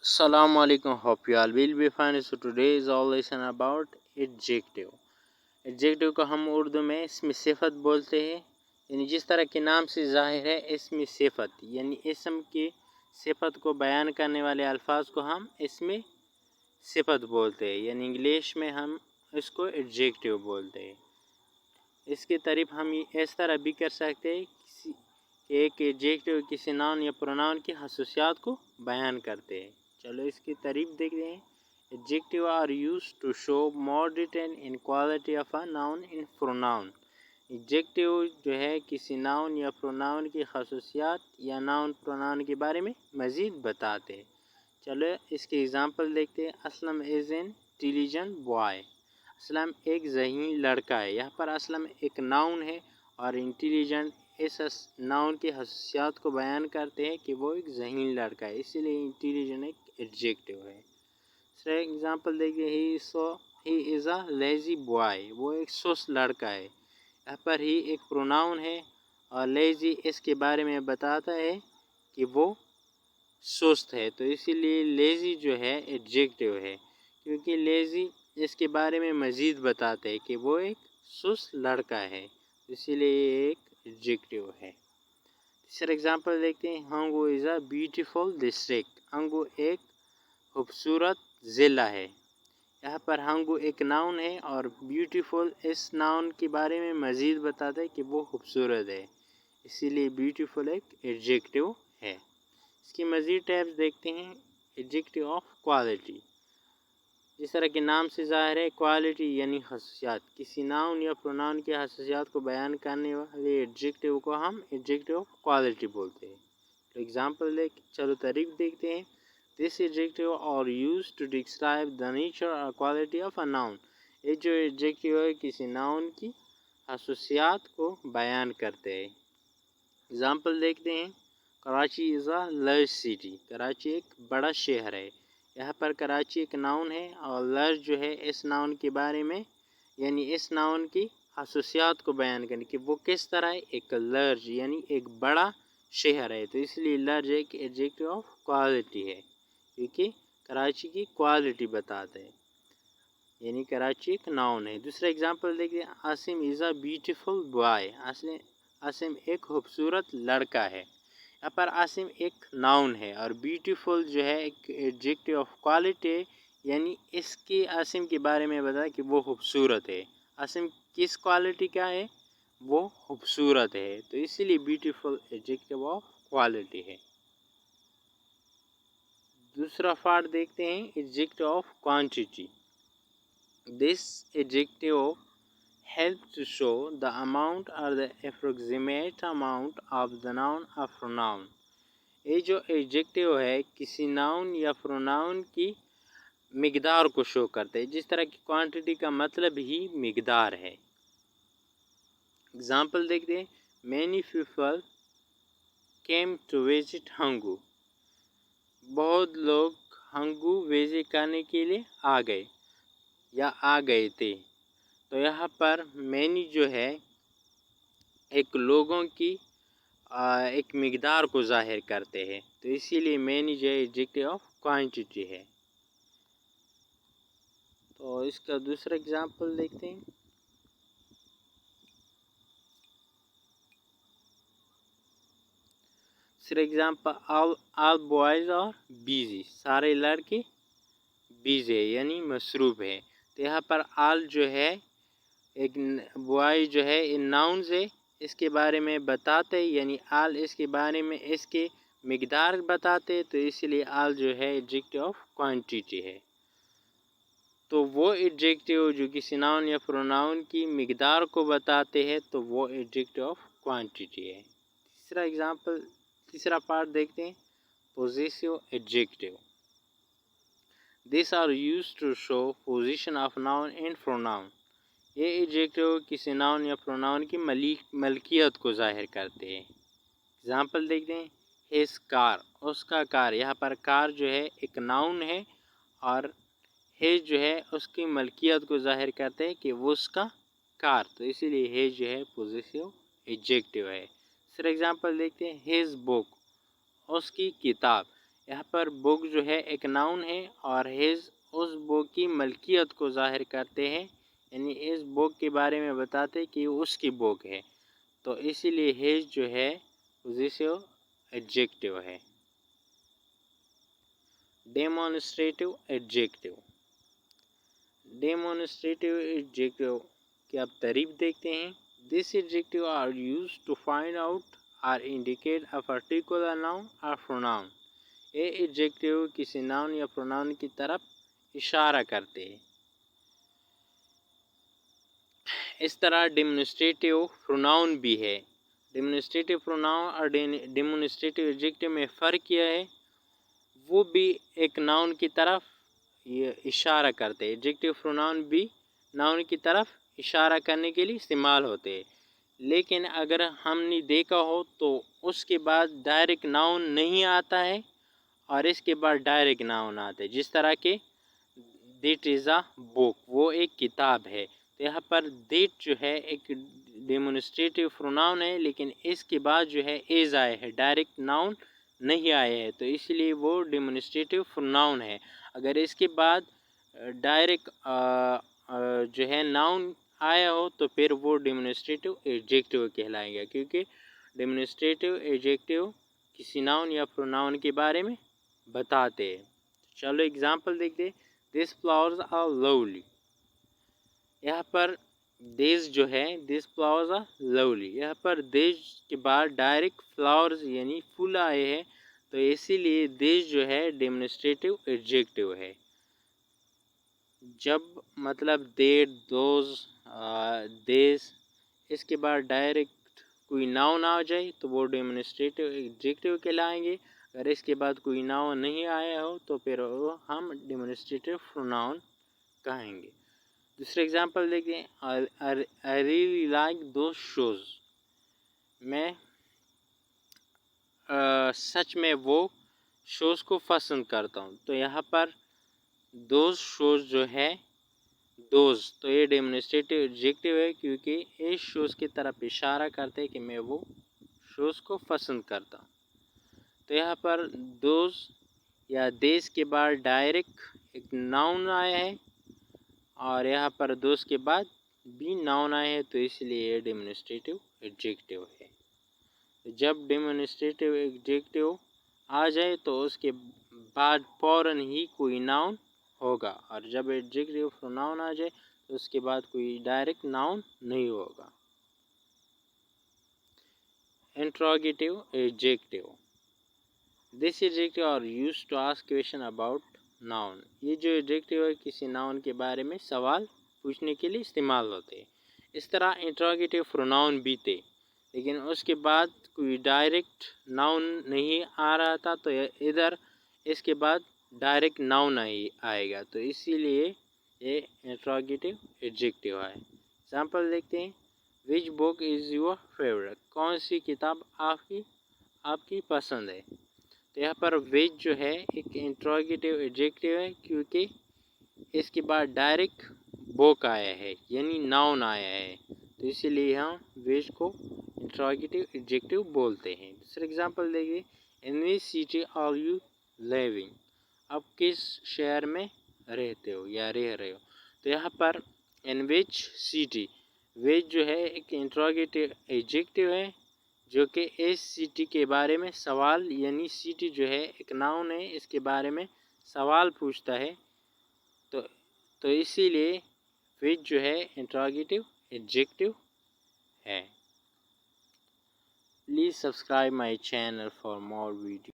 Assalamu alaikum, hope you all will be fine. So today is our lesson about adjective. Adjective को हम उर्दू में इसमें सिफत बोलते हैं, यानी जिस तरह के नाम से ज़ाहिर है इसमें सिफत, यानी इसम की सिफत को बयान करने वाले अल्फाज को हम इसमें सिफत बोलते हैं, यानी इंग्लिश में हम इसको एडजेक्टिव बोलते हैं। इसकी तारीफ हम इस तरह भी कर सकते हैं कि एक एडजेक्टिव किसी नाउन या प्रोनाउन की खसूसियात को बयान करते हैं। चलो इसकी तारीफ देखते हैं। Adjective are used to show more detail in quality of a noun in pronoun. Adjective जो है किसी नाउन या प्रोनाउन की खसूसियात या नाउन प्रोनाउन के बारे में मज़ीद बताते हैं। चलो इसके एग्ज़ाम्पल देखते हैं। Aslam is an intelligent boy. Aslam एक ज़हीन लड़का है। यहाँ पर असलम एक नाउन है और इंटेलिजेंट इस नाउन की खसूसियात को बयान करते हैं कि वो एक ज़हीन लड़का है, इसीलिए इंटेलिजेंट एक एडजेक्टिव है। दूसरा एग्जांपल देखिए, he is a lazy boy. वो एक सुस्त लड़का है। यहाँ पर ही एक प्रोनाउन है और लेज़ी इसके बारे में बताता है कि वो सुस्त है, तो इसीलिए लेज़ी जो है एडजेक्टिव है, क्योंकि लेज़ी इसके बारे में मज़ीद बताते हैं कि वो एक सुस्त लड़का है, इसीलिए ये एक एडजेक्टिव है। तीसरा एग्जांपल देखते हैं। Hangu is a beautiful district. Hangu एक खूबसूरत ज़िला है। यहाँ पर हंगू एक नाउन है और ब्यूटीफुल इस नाउन के बारे में मज़ीद बताता है कि वो खूबसूरत है, इसीलिए ब्यूटीफुल एक एडजेक्टिव है। इसकी मज़ीद टाइप्स देखते हैं। एडजेक्टिव ऑफ क्वालिटी, जिस तरह के नाम से ज़ाहिर है, क्वालिटी यानी खसूसियात। किसी नाउन या प्रोनाउन की खसूसियात को बयान करने वाले एडजेक्टिव को हम एडजेक्टिव ऑफ क्वालिटी बोलते हैं। तो एग्जांपल चलो तारीफ देखते हैं। This adjective are used to describe the nature और क्वालिटी ऑफ अ नाउन। ये जो एडजेक्टिव है किसी नाउन की खसूसियात को बयान करते हैं। एग्जांपल देखते हैं। Karachi is a large city. Karachi एक बड़ा शहर है। यहाँ पर कराची एक नाउन है और लार्ज जो है इस नाउन के बारे में, यानी इस नाउन की खसूसियात को बयान करने कि वो किस तरह है, एक लार्ज यानी एक बड़ा शहर है, तो इसलिए लार्ज एक एडजेक्टिव ऑफ क्वालिटी है, क्योंकि कराची की क्वालिटी बताते हैं, यानी कराची एक नाउन है। दूसरा एग्जांपल देखिए। Asim is a beautiful boy. Asim एक खूबसूरत लड़का है। यहाँ पर आसिम एक नाउन है और ब्यूटीफुल जो है एक एडजेक्टिव ऑफ क्वालिटी है, यानी इसकी आसिम के बारे में बताया कि वो खूबसूरत है। आसिम किस क्वालिटी का है, वो खूबसूरत है, तो इसीलिए ब्यूटीफुल एडजेक्टिव ऑफ क्वालिटी है। दूसरा पार्ट देखते हैं। Adjective of quantity. This adjective help to show the amount or the approximate amount of the noun or pronoun। ये जो एडजेक्टिव है किसी नाउन या प्रोनाउन की मिकदार को शो करते हैं, जिस तरह की क्वांटिटी का मतलब ही मिकदार है। एग्जांपल देखते हैं। Many people came to visit Hangu. बहुत लोग हंगू विजिट करने के लिए आ गए या आ गए थे, तो यहाँ पर मैनी जो है एक लोगों की एक मिकदार को ज़ाहिर करते हैं, तो इसीलिए मैनी जो है एडजेक्टिव ऑफ क्वांटिटी है। तो इसका दूसरा एग्जांपल देखते हैं। दूसरा example, all boys are busy. सारे लड़के बिजी है यानी मसरूफ़ है, तो यहाँ पर ऑल जो है एक बॉय जो है इन नाउन से इसके बारे में बताते, यानी आल इसके बारे में इसके मिकदार बताते, तो इसलिए आल जो है एडजेक्टिव ऑफ क्वांटिटी है। तो वो एडजेक्टिव जो किसी नाउन या प्रोनाउन की मिकदार को बताते हैं, तो वो एडजेक्टिव ऑफ क्वांटिटी है। तीसरा पार्ट देखते हैं। Possessive adjective. This are used to show position of noun and pronoun. ये एडजेक्टिव किसी नाउन या प्रोनाउन की मलकियत को ज़ाहिर करते हैं। एग्जांपल देखते हैं। हिज कार, उसका कार। यहाँ पर कार जो है एक नाउन है और हिज जो है उसकी मलकियत को ज़ाहिर करते हैं कि वो उसका कार, तो इसीलिए हिज जो है पोजेसिव एडजेक्टिव है। दूसरा एग्जांपल देखते हैं। हिज बुक, उसकी किताब। यहाँ पर बुक जो है एक नाउन है और हिज उस बुक की मलकियत को ज़ाहिर करते हैं, यानी इस बुक के बारे में बताते कि उसकी बुक है, तो इसीलिए हिज जो है पोजेसिव एडजेक्टिव है। Demonstrative adjective. डेमोन्स्ट्रेटिव एडजेक्टिव की आप तारीफ देखते हैं। This adjective are used to find out or indicate a particular noun और प्रोनाउन। ये एडजेक्टिव किसी नाउन या प्रोनाउन की तरफ इशारा करते हैं। इस तरह डेमोन्स्ट्रेटिव प्रोनाउन भी है। डेमोन्स्ट्रेटिव प्रोनाउन और डेमोन्स्ट्रेटिव एडजेक्टिव में फ़र्क यह है, वो भी एक नाउन की तरफ ये इशारा करते हैं। एडजेक्टिव प्रोनाउन भी नाउन की तरफ इशारा करने के लिए इस्तेमाल होते हैं, लेकिन अगर हमने देखा हो तो उसके बाद डायरेक्ट नाउन नहीं आता है और इसके बाद डायरेक्ट नाउन आता है। जिस तरह के दिट इज़ अ बुक, वो एक किताब है, तो यहाँ पर दिट जो है एक डेमोन्स्ट्रेटिव प्रोनाउन है, लेकिन इसके बाद जो है इज़ आए है, डायरेक्ट नाउन नहीं आए हैं, तो इसलिए वो डेमोन्स्ट्रेटिव प्रोनाउन है। अगर इसके बाद डायरेक्ट जो है नाउन आया हो तो फिर वो डेमोन्स्ट्रेटिव एडजेक्टिव कहलाएगा, क्योंकि डेमोन्स्ट्रेटिव एडजेक्टिव किसी नाउन या प्रोनाउन के बारे में बताते हैं। चलो एग्जांपल देखते हैं। This flowers are lovely. यहाँ पर दिस जो है, दिस फ्लावर्स आर लवली, यहाँ पर दिस के बाद डायरेक्ट फ्लावर्स यानी फूल आए हैं, तो इसीलिए दिस जो है डेमोन्स्ट्रेटिव एडजेक्टिव है। जब मतलब देट, दोज, दिस, इसके बाद डायरेक्ट कोई नाउन आ जाए तो वो डेमोन्स्ट्रेटिव एडजेक्टिव कहलाएंगे। अगर इसके बाद कोई नाउन नहीं आया हो तो फिर वो हम डेमोन्स्ट्रेटिव प्रोनाउन कहेंगे। दूसरा एग्जांपल देखते हैं। I really like those shows. मैं सच में वो शोज़ को पसंद करता हूँ, तो यहाँ पर दोज शोज़ जो है, दोज, तो ये डेमोन्स्ट्रेटिव एडजेक्टिव है, क्योंकि इस शोज़ की तरफ इशारा करते हैं कि मैं वो शोज़ को पसंद करता हूँ। तो यहाँ पर दोज या देश के बाद डायरेक्ट एक नाउन आया है और यहाँ पर दोज के बाद भी नाउन आए हैं, तो इसलिए ये डेमोन्स्ट्रेटिव एडजेक्टिव है। जब डेमोन्स्ट्रेटिव एडजेक्टिव आ जाए तो उसके बाद फ़ौरन ही कोई नाउन होगा, और जब एडजेक्टिव प्रोनाउन आ जाए तो उसके बाद कोई डायरेक्ट नाउन नहीं होगा। Interrogative adjective. This adjective are used to ask question about noun. ये जो एडजेक्टिव है किसी नाउन के बारे में सवाल पूछने के लिए इस्तेमाल होते हैं। इस तरह इंट्रोगेटिव प्रोनाउन भी थे, लेकिन उसके बाद कोई डायरेक्ट नाउन नहीं आ रहा था, तो इधर इसके बाद डायरेक्ट नाउन आएगा, तो इसीलिए ये इंट्रोगेटिव एडजेक्टिव है। एग्जांपल देखते हैं। Which book is your favourite. कौन सी किताब आपकी पसंद है। तो यहाँ पर विच जो है एक इंट्रोगेटिव एडजेक्टिव है, क्योंकि इसके बाद डायरेक्ट बुक आया है यानी नाउन आया है, तो इसीलिए हम विच को इंट्रोगेटिव एडजेक्टिव बोलते हैं। दूसरा एग्जांपल देखिए। In which city are you living. आप किस शहर में रहते हो या रह रहे हो। तो यहाँ पर इन विच सिटी, विच जो है एक इंट्रोगेटिव एडजेक्टिव है, जो कि इस सिटी के बारे में सवाल, यानी सिटी जो है एक नाउन है, इसके बारे में सवाल पूछता है, तो इसीलिए विच जो है इंट्रोगेटिव एडजेक्टिव है। Please subscribe my channel for more videos.